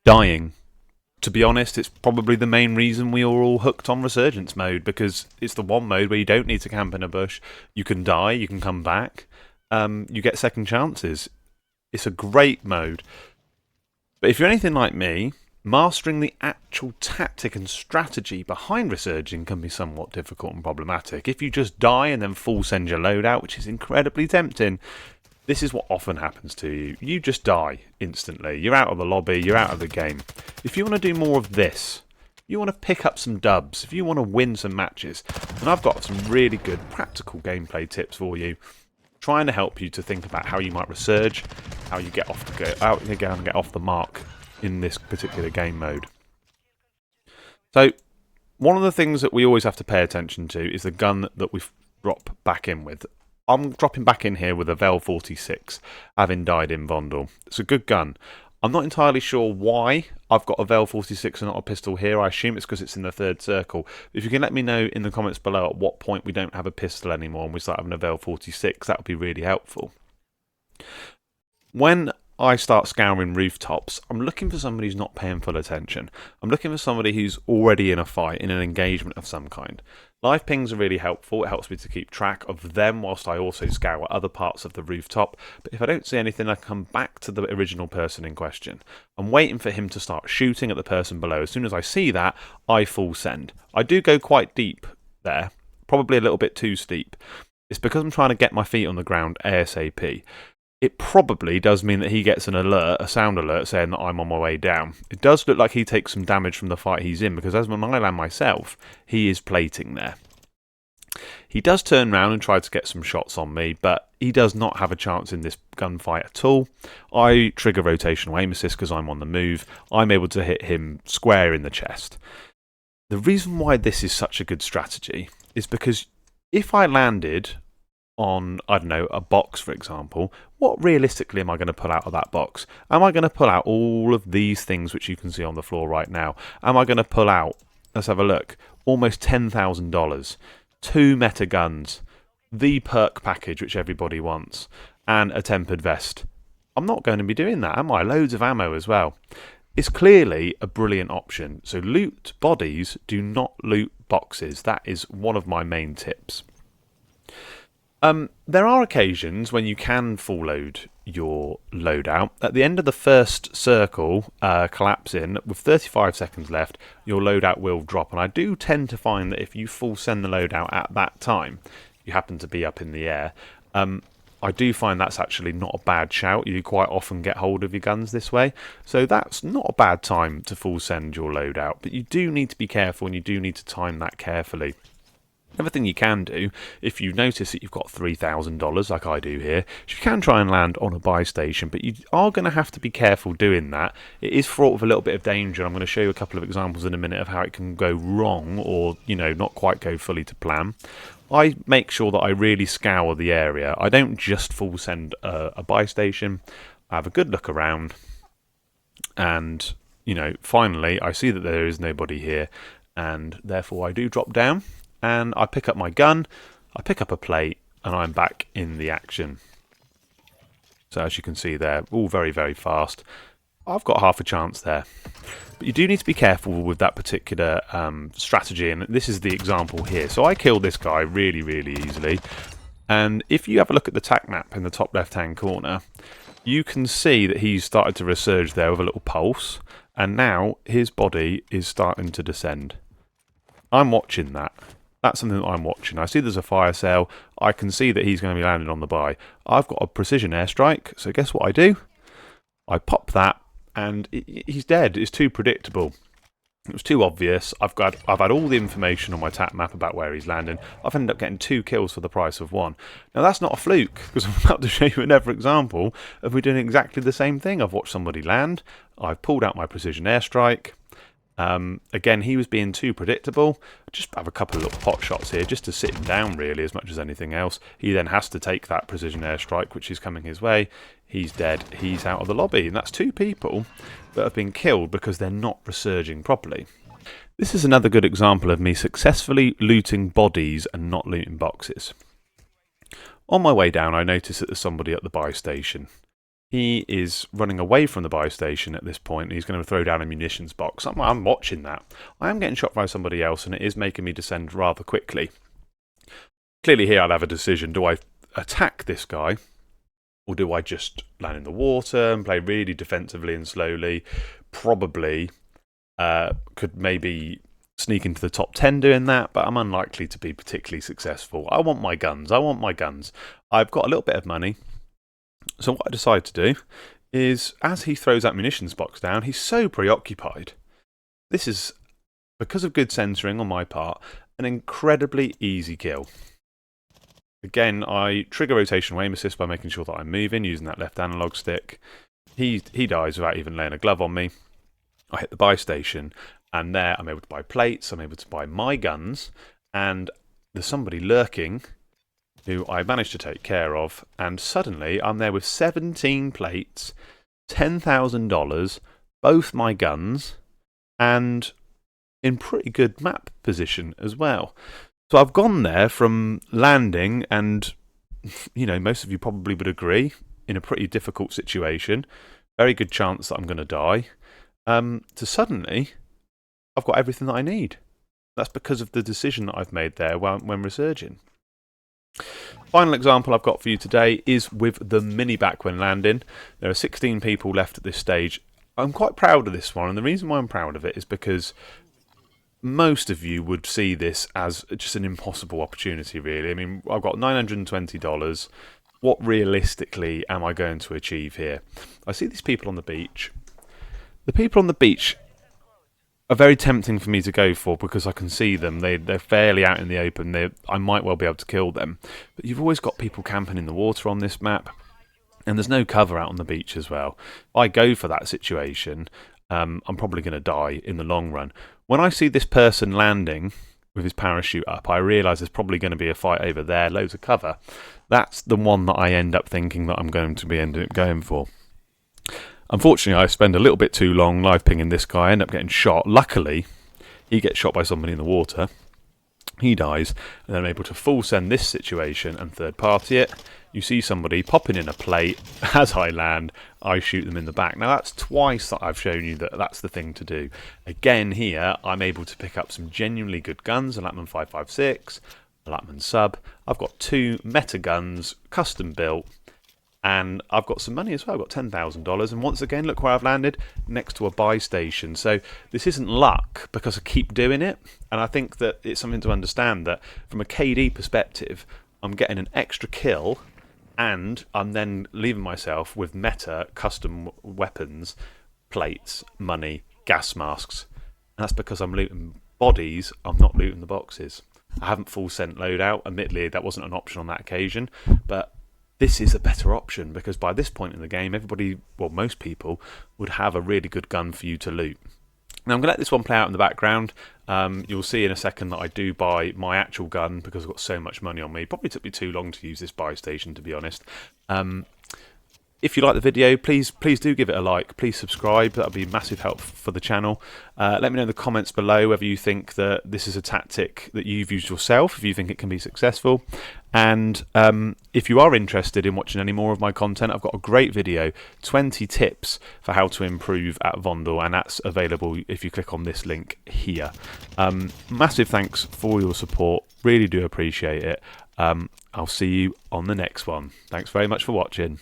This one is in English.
Dying. To be honest, it's probably the main reason we are all hooked on Resurgence mode, because it's the one mode where you don't need to camp in a bush. You can die, you can come back, you get second chances. It's a great mode. But if you're anything like me, mastering the actual tactic and strategy behind Resurging can be somewhat difficult and problematic. If you just die and then full send your loadout, which is incredibly tempting, this is what often happens to you. You just die instantly. You're out of the lobby, you're out of the game. If you want to do more of this, you want to pick up some dubs, if you want to win some matches, then I've got some really good practical gameplay tips for you, trying to help you to think about how you might resurge, how you get off the mark in this particular game mode. So, one of the things that we always have to pay attention to is the gun that we drop back in with. I'm dropping back in here with a Vel 46, having died in Vondel. It's a good gun. I'm not entirely sure why I've got a Vel 46 and not a pistol here. I assume it's because it's in the third circle. If you can let me know in the comments below at what point we don't have a pistol anymore and we start having a Vel 46, that would be really helpful. When I start scouring rooftops, I'm looking for somebody who's not paying full attention. I'm looking for somebody who's already in a fight, in an engagement of some kind. Live pings are really helpful. It helps me to keep track of them whilst I also scour other parts of the rooftop. But if I don't see anything, I come back to the original person in question. I'm waiting for him to start shooting at the person below. As soon as I see that, I full send. I do go quite deep there, probably a little bit too steep. It's because I'm trying to get my feet on the ground ASAP. It probably does mean that he gets an alert, a sound alert, saying that I'm on my way down. It does look like he takes some damage from the fight he's in, because as when I land myself, he is plating there. He does turn around and try to get some shots on me, but he does not have a chance in this gunfight at all. I trigger rotational aim assist because I'm on the move. I'm able to hit him square in the chest. The reason why this is such a good strategy is because if I landed on, I don't know, a box, for example, what realistically am I going to pull out of that box? Am I going to pull out all of these things which you can see on the floor right now? Am I going to pull out, let's have a look, almost $10,000, 2 meta guns, the perk package which everybody wants, and a tempered vest? I'm not going to be doing that, am I? Loads of ammo as well. It's clearly a brilliant option. So loot bodies, do not loot boxes. That is one of my main tips. There are occasions when you can full load your loadout. At the end of the first circle, collapsing, with 35 seconds left, your loadout will drop. And I do tend to find that if you full send the loadout at that time, you happen to be up in the air, I do find that's actually not a bad shout. You quite often get hold of your guns this way. So that's not a bad time to full send your loadout. But you do need to be careful, and you do need to time that carefully. Another thing you can do, if you notice that you've got $3,000 like I do here, you can try and land on a buy station, but you are going to have to be careful doing that. It is fraught with a little bit of danger. I'm going to show you a couple of examples in a minute of how it can go wrong, or, you know, not quite go fully to plan. I make sure that I really scour the area. I don't just full send a buy station. I have a good look around, and, you know, finally I see that there is nobody here, and therefore I do drop down. And I pick up my gun, I pick up a plate, and I'm back in the action. So as you can see there, all very, very fast. I've got half a chance there. But you do need to be careful with that particular strategy, and this is the example here. So I killed this guy really, really easily. And if you have a look at the tac map in the top left-hand corner, you can see that he's started to resurge there with a little pulse. And now his body is starting to descend. I'm watching that. That's something that I'm watching. I see there's a fire sale. I can see that he's going to be landing on the buy. I've got a precision airstrike, so guess what I do? I pop that, and he's dead. It's too predictable. It was too obvious. I've had all the information on my tap map about where he's landing. I've ended up getting 2 kills for the price of 1. Now that's not a fluke, because I'm about to show you another example of me doing exactly the same thing. I've watched somebody land. I've pulled out my precision airstrike. Again, he was being too predictable. Just have a couple of little pot shots here just to sit him down, really, as much as anything else. He then has to take that precision airstrike, which is coming his way. He's dead. He's out of the lobby. And that's 2 people that have been killed because they're not resurging properly. This is another good example of me successfully looting bodies and not looting boxes. On my way down, I notice that there's somebody at the buy station. He is running away from the buy station at this point, and he's going to throw down a munitions box. I'm watching that. I am getting shot by somebody else, and it is making me descend rather quickly. Clearly here I'll have a decision. Do I attack this guy, or do I just land in the water and play really defensively and slowly? Probably could maybe sneak into the top 10 doing that, but I'm unlikely to be particularly successful. I want my guns. I've got a little bit of money. So what I decide to do is, as he throws that munitions box down, he's so preoccupied. This is, because of good censoring on my part, an incredibly easy kill. Again, I trigger rotational aim assist by making sure that I'm moving, using that left analog stick. He dies without even laying a glove on me. I hit the buy station, and there I'm able to buy plates, I'm able to buy my guns, and there's somebody lurking who I managed to take care of, and suddenly I'm there with 17 plates, $10,000, both my guns, and in pretty good map position as well. So I've gone there from landing, and most of you probably would agree, in a pretty difficult situation, very good chance that I'm going to die, to suddenly I've got everything that I need. That's because of the decision that I've made there when resurging. Final example I've got for you today is with the mini back when landing. There are 16 people left at this stage. I'm quite proud of this one, and the reason why I'm proud of it is because most of you would see this as just an impossible opportunity, really. I mean, I've got $920. What realistically am I going to achieve here? I see these people on the beach. The people on the beach are very tempting for me to go for because I can see them. They're fairly out in the open. I might well be able to kill them. But you've always got people camping in the water on this map, and there's no cover out on the beach as well. If I go for that situation, I'm probably going to die in the long run. When I see this person landing with his parachute up, I realise there's probably going to be a fight over there, loads of cover. That's the one that I end up thinking that I'm going to be going for. Unfortunately, I spend a little bit too long live pinging this guy. I end up getting shot. Luckily, he gets shot by somebody in the water. He dies, and then I'm able to full send this situation and third party it. You see somebody popping in a plate. As I land, I shoot them in the back. Now, that's twice that I've shown you that that's the thing to do. Again, here, I'm able to pick up some genuinely good guns, a Latman 5.56, a Latman sub. I've got 2 meta guns, custom built. And I've got some money as well. I've got $10,000. And once again, look where I've landed, next to a buy station. So this isn't luck because I keep doing it. And I think that it's something to understand that from a KD perspective, I'm getting an extra kill and I'm then leaving myself with meta custom weapons, plates, money, gas masks. And that's because I'm looting bodies. I'm not looting the boxes. I haven't full sent loadout. Admittedly, that wasn't an option on that occasion. But this is a better option because by this point in the game, everybody, well, most people, would have a really good gun for you to loot. Now, I'm going to let this one play out in the background. You'll see in a second that I do buy my actual gun because I've got so much money on me. It probably took me too long to use this buy station, to be honest. If you like the video, please do give it a like. Please subscribe. That would be massive help for the channel. Let me know in the comments below whether you think that this is a tactic that you've used yourself, if you think it can be successful. And if you are interested in watching any more of my content, I've got a great video, 20 tips for how to improve at Vondel, and that's available if you click on this link here. Massive thanks for your support. Really do appreciate it. I'll see you on the next one. Thanks very much for watching.